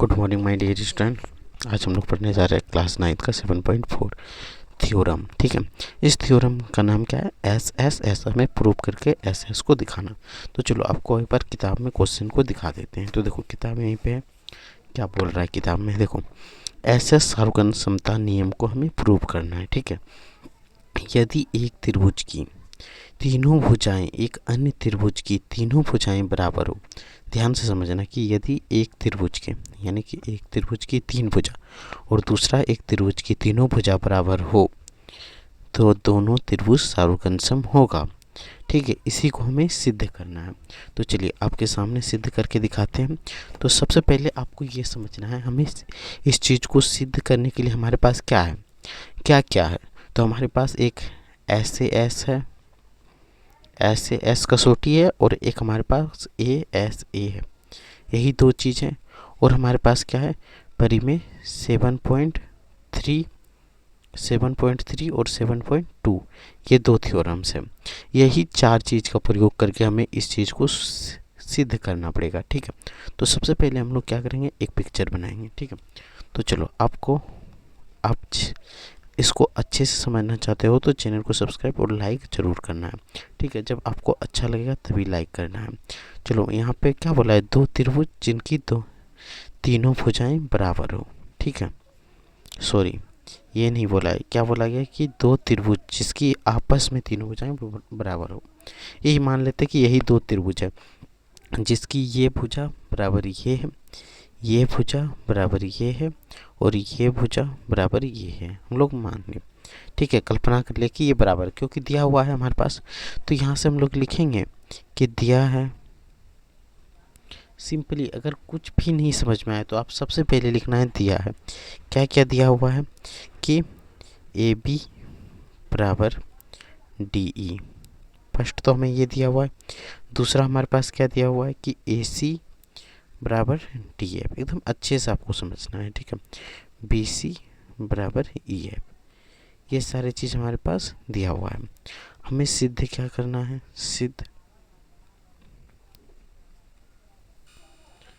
Good morning my dear student. आज हम लोग पढ़ने जा रहे हैं क्लास 9 का 7.4 थ्योरम। ठीक है, इस थ्योरम का नाम क्या है? एस एस एस, हमें प्रूव करके एस एस को दिखाना। तो चलो आपको एक बार किताब में क्वेश्चन को दिखा देते हैं। तो देखो किताब यहीं पे है, क्या बोल रहा है किताब में, देखो एस एस सार्वगन समता नियम को हमें प्रूव करना है। ठीक है, यदि एक त्रिभुज की तीनों भुजाएं एक अन्य त्रिभुज की तीनों भुजाएं बराबर हो, ध्यान से समझना कि यदि एक त्रिभुज के यानी कि एक त्रिभुज की तीन भुजा और दूसरा एक त्रिभुज की तीनों भुजा बराबर हो तो दोनों त्रिभुज सार्वगन होगा। ठीक है, इसी को हमें सिद्ध करना है। तो चलिए आपके सामने सिद्ध करके दिखाते हैं। तो सबसे पहले आपको ये समझना है, हमें इस चीज़ को सिद्ध करने के लिए हमारे पास क्या है, क्या क्या है। तो हमारे पास एक ऐसे एस है, ऐसे एस कसौटी है, और एक हमारे पास ए एस ए है। यही दो चीज़ें, और हमारे पास क्या है परिमेय 7.3 और 7.2, ये दो थ्योरम्स हैं। यही चार चीज़ का प्रयोग करके हमें इस चीज़ को सिद्ध करना पड़ेगा। ठीक है, तो सबसे पहले हम लोग क्या करेंगे, एक पिक्चर बनाएंगे। ठीक है, तो चलो आपको आप इसको अच्छे से समझना चाहते हो तो चैनल को सब्सक्राइब और लाइक ज़रूर करना है। ठीक है, जब आपको अच्छा लगेगा तभी लाइक करना है। चलो यहाँ पे क्या बोला है, दो त्रिभुज जिनकी दो तीनों भुजाएं बराबर हो। ठीक है, सॉरी ये नहीं बोला है, क्या बोला गया कि दो त्रिभुज जिसकी आपस में तीनों भुजाएं बराबर हो। यही मान लेते हैं कि यही दो त्रिभुज है जिसकी ये भुजा बराबर ये है, ये भुजा बराबर ये है, और ये भुजा बराबर ये है, हम लोग मान लें। ठीक है, कल्पना कर ले कि ये बराबर, क्योंकि दिया हुआ है हमारे पास। तो यहाँ से हम लोग लिखेंगे कि दिया है। सिंपली अगर कुछ भी नहीं समझ में आए तो आप सबसे पहले लिखना है दिया है। क्या क्या दिया हुआ है कि ए बी बराबर डी ई, फर्स्ट तो हमें ये दिया हुआ है। दूसरा हमारे पास क्या दिया हुआ है कि ए सी बराबर डी एफ, एकदम अच्छे से आपको समझना है। ठीक है, बी सी बराबर ई एफ, ये सारी चीज़ हमारे पास दिया हुआ है। हमें सिद्ध क्या करना है,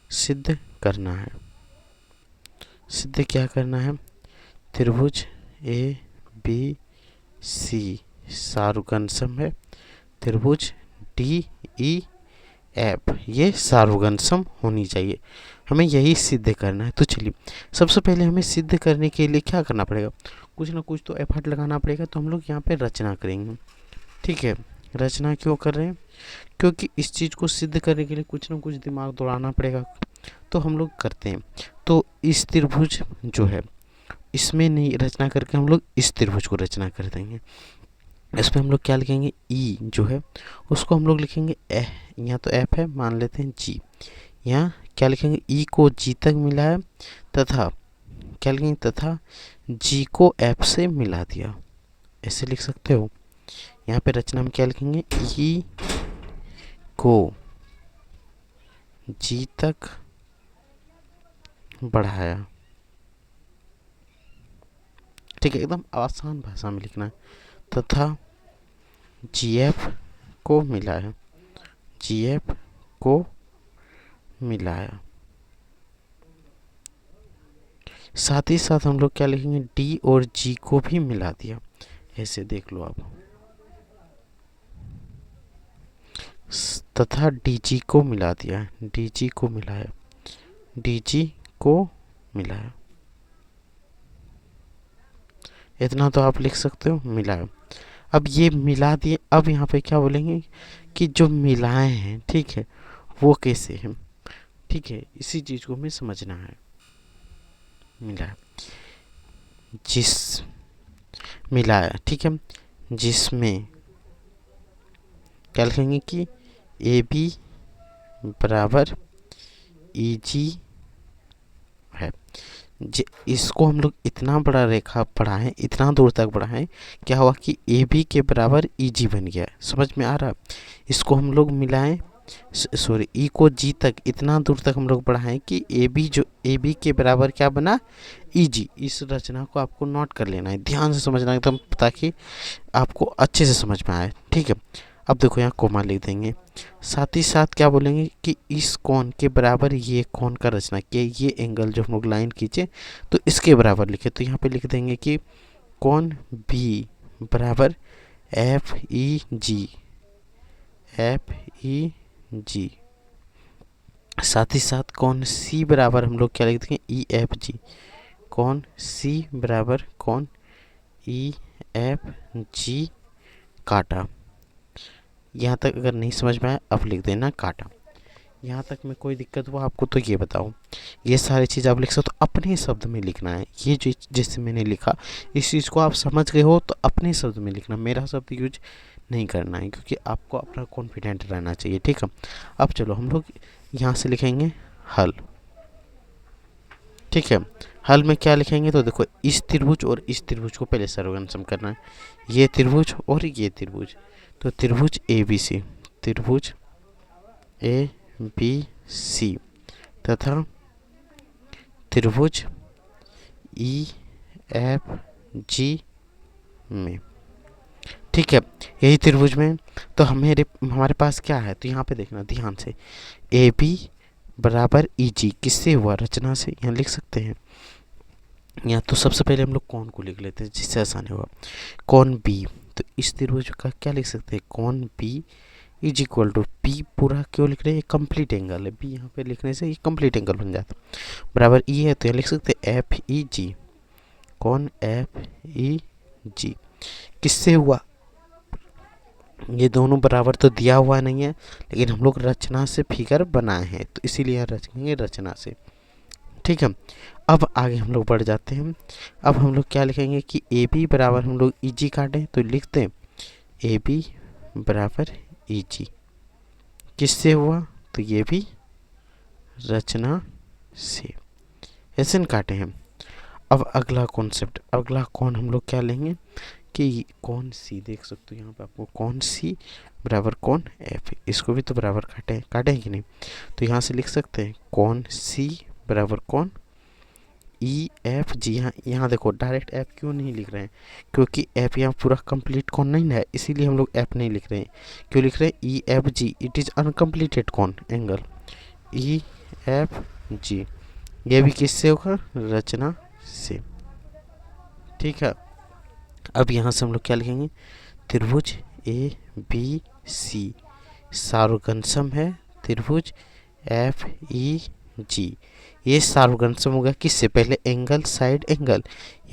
सिद्ध करना है। सिद्ध क्या करना है, त्रिभुज ए बी सी सार्वगन है, त्रिभुज डी ई एफ ये सार्वगन होनी चाहिए, हमें यही सिद्ध करना है। तो चलिए सबसे पहले हमें सिद्ध करने के लिए क्या करना पड़ेगा, कुछ ना कुछ तो एफर्ट लगाना पड़ेगा। तो हम लोग यहाँ पे रचना करेंगे। ठीक है, रचना क्यों कर रहे हैं, क्योंकि इस चीज़ को सिद्ध करने के लिए कुछ ना कुछ दिमाग दौड़ाना पड़ेगा, तो हम लोग करते हैं। तो इस त्रिभुज जो है इसमें नहीं रचना करके हम लोग इस त्रिभुज को रचना कर देंगे। इसमें हम लोग क्या लिखेंगे, ई जो है उसको हम लोग लिखेंगे यहाँ तो एफ है, मान लेते हैं जी। यहाँ क्या लिखेंगे, ई को जी तक मिला है, तथा क्या लिखेंगे, तथा जी को एफ से मिला दिया, ऐसे लिख सकते हो। यहाँ पे रचना में क्या लिखेंगे, ई को जी तक बढ़ाया। ठीक है, एकदम आसान भाषा में लिखना है, तथा जी एफ को मिलाया, जी एफ को मिलाया। साथ ही साथ हम लोग क्या लिखेंगे, डी और जी को भी मिला दिया, ऐसे देख लो आप, तथा डी जी को मिला दिया, डी जी को मिलाया, डी जी को मिलाया। इतना तो आप लिख सकते हो, मिलाया। अब ये मिला दिए, अब यहाँ पे क्या बोलेंगे कि जो मिलाए हैं, ठीक है, वो कैसे हैं। ठीक है, इसी चीज़ को हमें समझना है। मिलाया, जिस मिलाया, ठीक है, जिसमें क्या लिखेंगे कि ए बी बराबर ई जी है। इसको हम लोग इतना बड़ा रेखा बढ़ाएं, इतना दूर तक बढ़ाएं, क्या हुआ कि ए बी के बराबर ई जी बन गया। समझ में आ रहा, इसको हम लोग मिलाएं, सॉरी ई को जी तक इतना दूर तक हम लोग बढ़ाएं कि ए बी जो ए बी के बराबर क्या बना, ई जी। इस रचना को आपको नोट कर लेना है, ध्यान से समझना एकदम, ताकि आपको अच्छे से समझ में आए। ठीक है, अब देखो यहाँ कोमा लिख देंगे, साथ ही साथ क्या बोलेंगे कि इस कोण के बराबर ये कोण का रचना किया, ये एंगल जो हम लोग लाइन खींचे तो इसके बराबर लिखे, तो यहाँ पे लिख देंगे कि कोण बी बराबर एफ ई जी, एफ ई जी। साथ ही साथ कोण सी बराबर हम लोग क्या लिख देंगे, ई एफ जी, कोण सी बराबर कोण ई एफ जी काटा। यहाँ तक अगर नहीं समझ में आया अब लिख देना काटा। यहाँ तक में कोई दिक्कत हुआ आपको तो ये बताओ। ये सारी चीज़ आप लिख सकते हो, अपने शब्द में लिखना है। ये जो जैसे मैंने लिखा इस चीज़ को आप समझ गए हो तो अपने शब्द में लिखना, मेरा शब्द यूज नहीं करना है, क्योंकि आपको अपना कॉन्फिडेंट रहना चाहिए, ठीक है। अब चलो हम लोग यहाँ से लिखेंगे हल, ठीक है। हल में क्या लिखेंगे तो देखो, इस त्रिभुज और इस त्रिभुज को पहले सर्वगम करना है, ये त्रिभुज और ये त्रिभुज, तो त्रिभुज ए बी सी, त्रिभुज ए बी सी तथा त्रिभुज ई एफ जी में, ठीक है। यही त्रिभुज में तो हमारे पास क्या है, तो यहाँ पे देखना ध्यान से, ए बी बराबर ई जी किससे हुआ, रचना से, यहाँ लिख सकते हैं। यहाँ तो सबसे पहले हम लोग कोण को लिख लेते हैं जिससे आसानी होगा, कोण बी, तो इस त्रिभुज का क्या लिख सकते हैं, कोण B is equal to, P पूरा क्यों लिख रहे हैं, ये कंप्लीट एंगल है, बी यहाँ पे लिखने से ये कंप्लीट एंगल बन जाता है, बराबर ई है तो यहाँ लिख सकते हैं एफ ई जी, कोण एफ ई जी किससे हुआ, ये दोनों बराबर तो दिया हुआ नहीं है, लेकिन हम लोग रचना से फिगर बनाए हैं तो इसीलिए यहाँ रचेंगे रचना से, ठीक है। अब आगे हम लोग बढ़ जाते हैं। अब हम लोग क्या लिखेंगे कि ए बी बराबर हम लोग ई जी काटें तो लिखते हैं ए बी बराबर ई जी किससे हुआ, तो ये भी रचना से, ऐसे काटे हैं। अब अगला कॉन्सेप्ट, अगला कोण हम लोग क्या लेंगे कि कोण सी, देख सकते हो यहाँ पे आपको कोण सी बराबर कोण एफ, इसको भी तो बराबर काटे हैं कि नहीं, तो यहाँ से लिख सकते हैं कोण सी बराबर कोण ई एफ जी। यहाँ देखो डायरेक्ट एफ क्यों नहीं लिख रहे हैं, क्योंकि एफ यहाँ पूरा कंप्लीट कोण नहीं है, इसीलिए हम लोग एफ नहीं लिख रहे हैं। क्यों लिख रहे हैं, E F G it is uncompleted कोण एंगल, ई एफ जी ये भी किससे होगा, रचना से, ठीक है। अब यहाँ से हम लोग क्या लिखेंगे, त्रिभुज ए बी सी सार्वगंशम है त्रिभुज एफ ई जी, ये सार्वगंशम होगा किससे, पहले एंगल साइड एंगल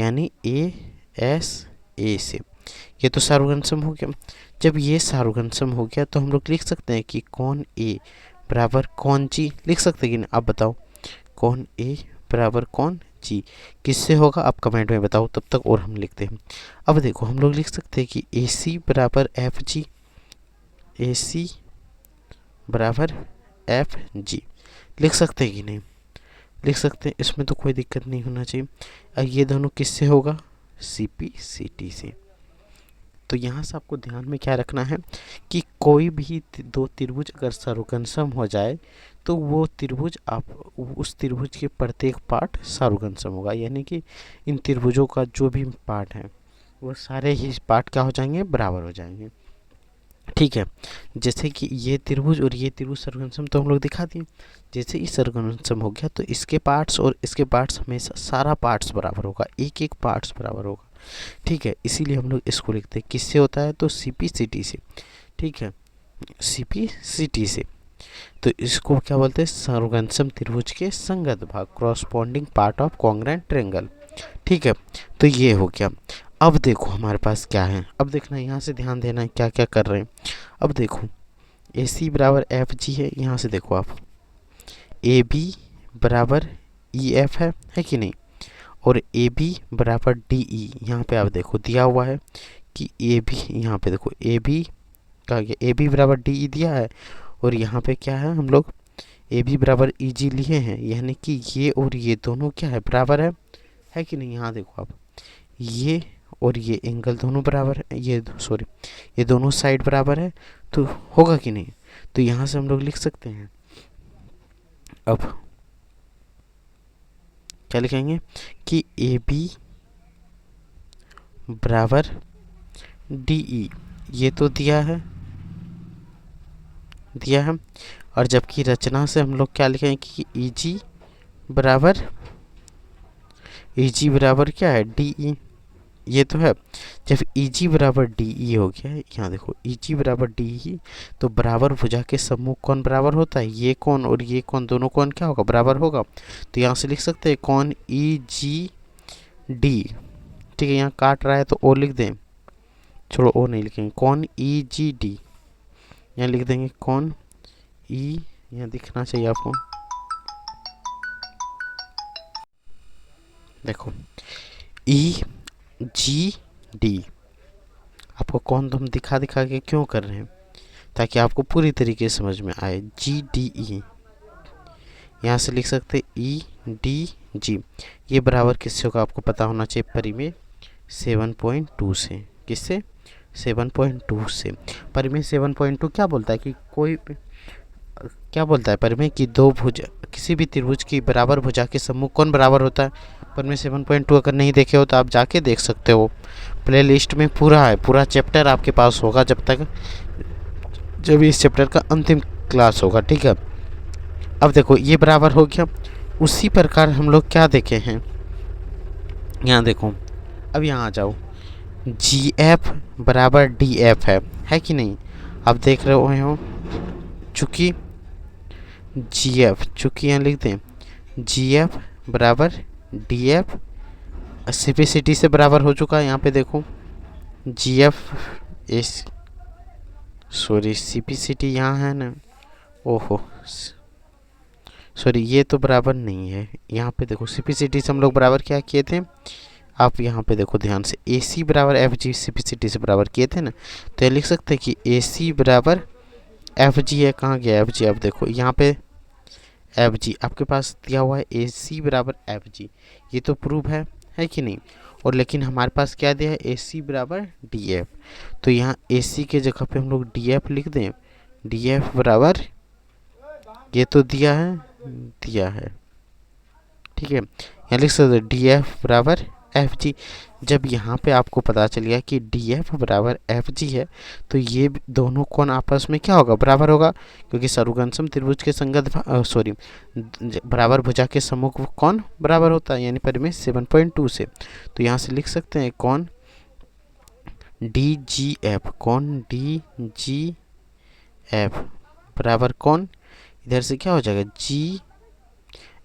यानी ए एस ए से, ये तो सार्वगंशम हो गया। जब ये सार्वगंशम हो गया तो हम लोग लिख सकते हैं कि कोण ए बराबर कोण जी, लिख सकते हैं कि नहीं आप बताओ, कोण ए बराबर कोण जी किससे होगा आप कमेंट में बताओ, तब तक और हम लिखते हैं। अब देखो हम लोग लिख सकते हैं कि ए सी बराबर एफ जी, ए सी बराबर एफ जी लिख सकते हैं कि नहीं, लिख सकते हैं, इसमें तो कोई दिक्कत नहीं होना चाहिए। अब ये दोनों किससे होगा, सी पी सी टी से। तो यहाँ से आपको ध्यान में क्या रखना है कि कोई भी दो त्रिभुज अगर सार्वगंशम हो जाए तो वो त्रिभुज आप उस त्रिभुज के प्रत्येक पार्ट सार्वगंशम होगा, यानी कि इन त्रिभुजों का जो भी पार्ट है वो सारे ही पार्ट क्या हो जाएंगे, बराबर हो जाएंगे, ठीक है। जैसे कि ये त्रिभुज और ये त्रिभुज सर्वगंशम तो हम लोग दिखा दिए, जैसे ही सर्वगंशम हो गया तो इसके पार्ट्स और इसके पार्ट्स हमेशा सारा पार्ट्स बराबर होगा, एक एक पार्ट्स बराबर होगा, ठीक है। इसीलिए हम लोग इसको लिखते हैं किससे होता है, तो सी पी सी टी से, ठीक है, सी पी सी टी से। तो इसको क्या बोलते हैं, सर्वगंशम त्रिभुज के संगत भाग, corresponding part of congruent triangle, ठीक है। तो ये हो गया। अब देखो हमारे पास क्या है, अब देखना यहाँ से ध्यान देना है क्या क्या कर रहे हैं। अब देखो ए सी बराबर एफ जी है, यहाँ से देखो आप ए बी बराबर ई एफ है कि नहीं, और ए बी बराबर डी ई, यहाँ पे आप देखो दिया हुआ है कि ए बी, यहाँ पे देखो ए बी का ए बी बराबर डी ई दिया है, और यहाँ पे क्या है हम लोग ए बी बराबर ई जी लिए हैं, यानी कि ये और ये दोनों क्या है, बराबर है कि नहीं। यहाँ देखो आप ये और ये एंगल दोनों बराबर है, ये सॉरी ये दोनों साइड बराबर है, तो होगा कि नहीं। तो यहाँ से हम लोग लिख सकते हैं, अब क्या लिखेंगे कि ए बी बराबर डी ई, ये तो दिया है, दिया है। और जबकि रचना से हम लोग क्या लिखेंगे कि ईजी बराबर क्या है, डी ई। ये तो है। जब ईजी बराबर डी ई हो गया, यहाँ देखो ईजी बराबर डी ई, तो बराबर भुजा के समूह कौन बराबर होता है, ये कौन और ये कौन, दोनों कौन क्या होगा, बराबर होगा। तो यहाँ से लिख सकते हैं कौन ई जी डी। ठीक है, यहाँ काट रहा है तो ओ लिख दें, छोड़ो ओ नहीं लिखेंगे, कौन ई जी डी। यहाँ लिख देंगे कौन ई, यहाँ दिखना चाहिए आपको, देखो ई जी डी। आपको कौन तो हम दिखा दिखा के क्यों कर रहे हैं, ताकि आपको पूरी तरीके से समझ में आए। जी डी ई, यहाँ से लिख सकते ई डी जी। ये बराबर किससे होगा आपको पता होना चाहिए, परिमेय 7.2 से। किससे, 7.2 से। परिमेय 7.2 क्या बोलता है कि कोई क्या बोलता है, परिमेय की दो भुजा, किसी भी त्रिभुज की बराबर भुजा के समूह कौन बराबर होता है। परिमेय 7.2 अगर नहीं देखे हो तो आप जाके देख सकते हो, प्ले लिस्ट में पूरा है, पूरा चैप्टर आपके पास होगा जब इस चैप्टर का अंतिम क्लास होगा। ठीक है, अब देखो ये बराबर हो गया। उसी प्रकार हम लोग क्या देखे हैं, यहाँ देखो, अब यहाँ आ जाओ, जी एफ बराबर डी एफ है कि नहीं। अब देख रहे हो चूँकि जी एफ, चूँकि यहाँ लिख दें जी एफ बराबर D F, C P C T से बराबर हो चुका है। यहाँ पे देखो G F S, sorry C P C T यहाँ है ना, ओहो सॉरी ये तो बराबर नहीं है। यहाँ पे देखो सी पी सी टी से हम लोग बराबर क्या किए थे, आप यहाँ पे देखो ध्यान से, ए सी बराबर F G C P C T से बराबर किए थे ना। तो ये लिख सकते हैं कि ए सी बराबर एफ जी है, कहाँ गया एफ जी। अब देखो यहाँ पे एफ जी आपके पास दिया हुआ है, ए सी बराबर एफ जी, ये तो प्रूफ है कि नहीं। और लेकिन हमारे पास क्या दिया है, ए सी बराबर डी एफ। तो यहाँ ए सी के जगह पे हम लोग डी एफ लिख दें, डी एफ बराबर, ये तो दिया है ठीक है, यहाँ लिख सकते डी एफ बराबर एफ जी। जब यहाँ पे आपको पता चल गया कि डी एफ बराबर एफ जी है, तो ये दोनों कोण आपस में क्या होगा, बराबर होगा, क्योंकि सर्वगनसम त्रिभुज के संगत सॉरी बराबर भुजा के समूह कौन बराबर होता है, यानी परिमेय 7.2 से। तो यहाँ से लिख सकते हैं कौन डी जी एफ, कौन डी जी एफ बराबर कौन, इधर से क्या हो जाएगा जी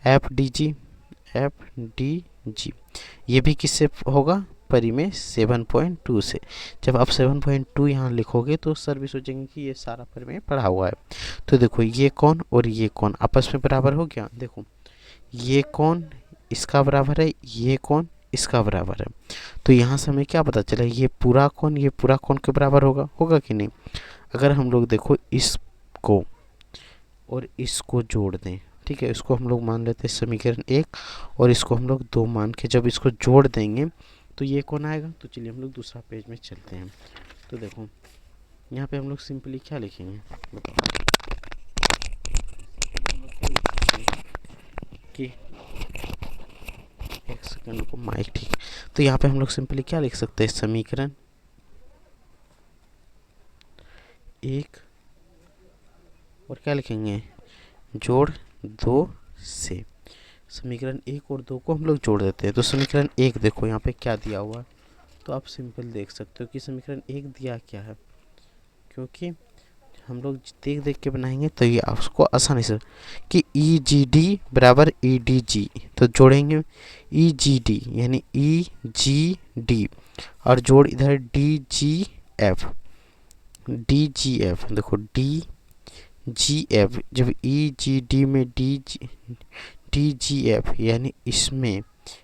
एफ डी जी। ये भी किससे होगा, परिमेय 7.2 से। जब आप 7.2 यहाँ लिखोगे तो सर भी सोचेंगे कि ये सारा परिमेय पढ़ा हुआ है। तो देखो ये कौन और ये कौन आपस में बराबर हो गया, देखो ये कौन इसका बराबर है, ये कौन इसका बराबर है। तो यहाँ से हमें क्या पता चला, ये पूरा कौन के बराबर होगा कि नहीं। अगर हम लोग देखो इसको और इसको जोड़ दें, ठीक है, इसको हम लोग मान लेते हैं समीकरण 1 और इसको हम लोग 2 मान के जब इसको जोड़ देंगे तो ये कौन आएगा। तो चलिए हम लोग दूसरा पेज में चलते हैं। तो देखो यहाँ पे हम लोग सिंपली क्या लिखेंगे, कि एक सेकंड को माइक, ठीक। तो यहाँ पे हम लोग सिंपली क्या लिख सकते हैं, समीकरण 1 और क्या लिखेंगे, जोड़ 2 से। समीकरण 1 और 2 को हम लोग जोड़ देते हैं। तो समीकरण 1 देखो यहाँ पे क्या दिया हुआ, तो आप सिंपल देख सकते हो कि समीकरण 1 दिया क्या है, क्योंकि हम लोग देख देख के बनाएंगे तो ये आपको आसानी से, कि ई जी डी बराबर ई डी जी, तो जोड़ेंगे ई जी डी यानी ई जी डी और जोड़ इधर डी जी एफ, देखो डी जी एफ, जब ई जी डी में डी जी एफ यानी इसमें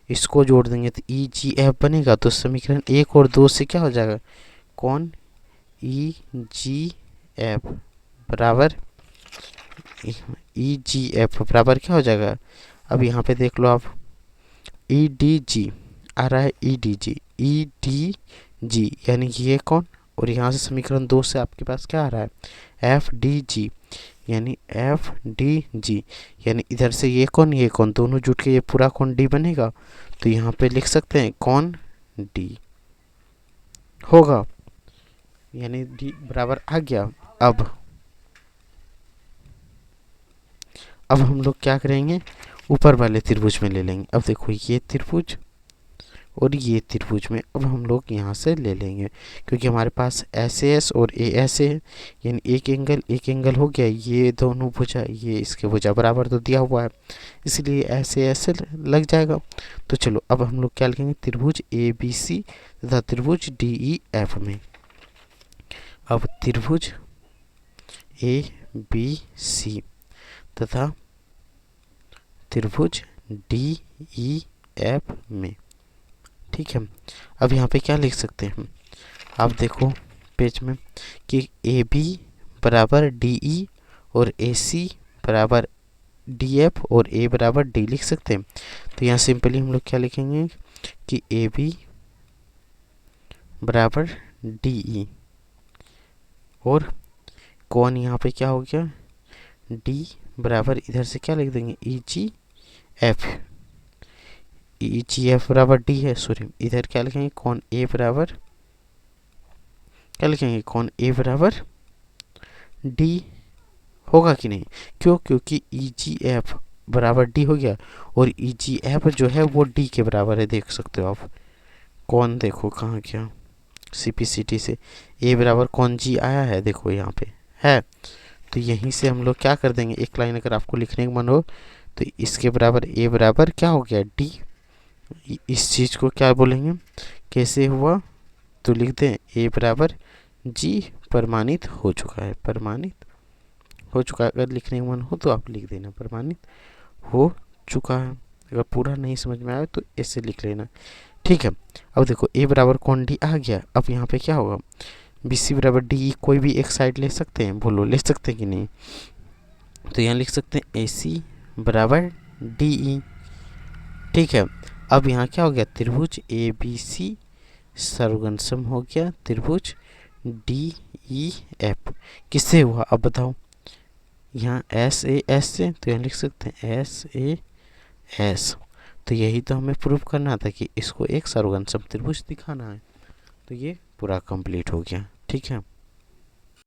इसको जोड़ देंगे तो ई जी एफ बनेगा। तो समीकरण 1 और 2 से क्या हो जाएगा, कौन ई जी एफ बराबर ई जी एफ बराबर क्या हो जाएगा। अब यहाँ पे देख लो आप, ई डी जी आ रहा है, ई डी जी यानी ये कौन, और यहाँ से समीकरण 2 से आपके पास क्या आ रहा है, एफ डी जी यानी एफ डी जी, यानी इधर से ये कौन दोनों जुट के ये पूरा कौन डी बनेगा। तो यहाँ पे लिख सकते हैं कौन डी होगा, यानी डी बराबर आ गया। अब अब हम लोग क्या करेंगे, ऊपर वाले त्रिभुज में ले लेंगे। अब देखो ये त्रिभुज और ये त्रिभुज में अब हम लोग यहाँ से ले लेंगे, क्योंकि हमारे पास ऐसे एस और ए ऐसे है, यानी एक एंगल हो गया। ये दोनों भुजा, ये इसके भुजा बराबर तो दिया हुआ है, इसलिए ऐसे ऐसे लग जाएगा। तो चलो अब हम लोग क्या लिखेंगे, त्रिभुज ए बी सी तथा त्रिभुज डी ई एफ में। अब त्रिभुज ए बी सी तथा त्रिभुज डी ई एफ में, ठीक है। अब यहाँ पे क्या लिख सकते हैं, आप देखो पेज में कि ए बी बराबर डी ई और ए सी बराबर डी एफ और ए बराबर डी लिख सकते हैं। तो यहाँ सिंपली हम लोग क्या लिखेंगे कि ए बी बराबर डी ई और कौन यहाँ पे क्या हो गया, डी बराबर इधर से क्या लिख देंगे, ई जी एफ। ई जी एफ बराबर डी है, सॉरी इधर क्या लिखेंगे, कौन ए बराबर क्या लिखेंगे, कौन ए बराबर डी होगा कि नहीं, क्यों, क्योंकि ई जी एफ बराबर डी हो गया और ई जी एफ जो है वो डी के बराबर है। देख सकते हो आप, कौन देखो कहाँ क्या, सी पी सी टी से ए बराबर कौन जी आया है, देखो यहाँ पे है। तो यहीं से हम लोग क्या कर देंगे, एक लाइन अगर आपको लिखने का मन हो तो इसके बराबर ए बराबर क्या हो गया, डी। इस चीज़ को क्या बोलेंगे, कैसे हुआ, तो लिख दें ए बराबर जी प्रमाणित हो चुका है, प्रमाणित हो चुका है। अगर लिखने का मन हो तो आप लिख देना प्रमाणित हो चुका है। अगर पूरा नहीं समझ में आए तो ऐसे लिख लेना, ठीक है। अब देखो ए बराबर कौन डी आ गया। अब यहाँ पे क्या होगा, बी सी बराबर डी, कोई भी एक साइड ले सकते हैं, बोलो ले सकते हैं कि नहीं। तो यहाँ लिख सकते हैं ए सी बराबर डी ई, ठीक है। अब यहाँ क्या हो गया, त्रिभुज ए बी सी सर्वगण सम हो गया त्रिभुज डी ई एफ। किससे हुआ अब बताओ, यहाँ एस ए एस से, तो यहाँ लिख सकते हैं एस ए एस। तो यही तो हमें प्रूव करना था कि इसको एक सर्वगण सम त्रिभुज दिखाना है। तो ये पूरा कंप्लीट हो गया, ठीक है।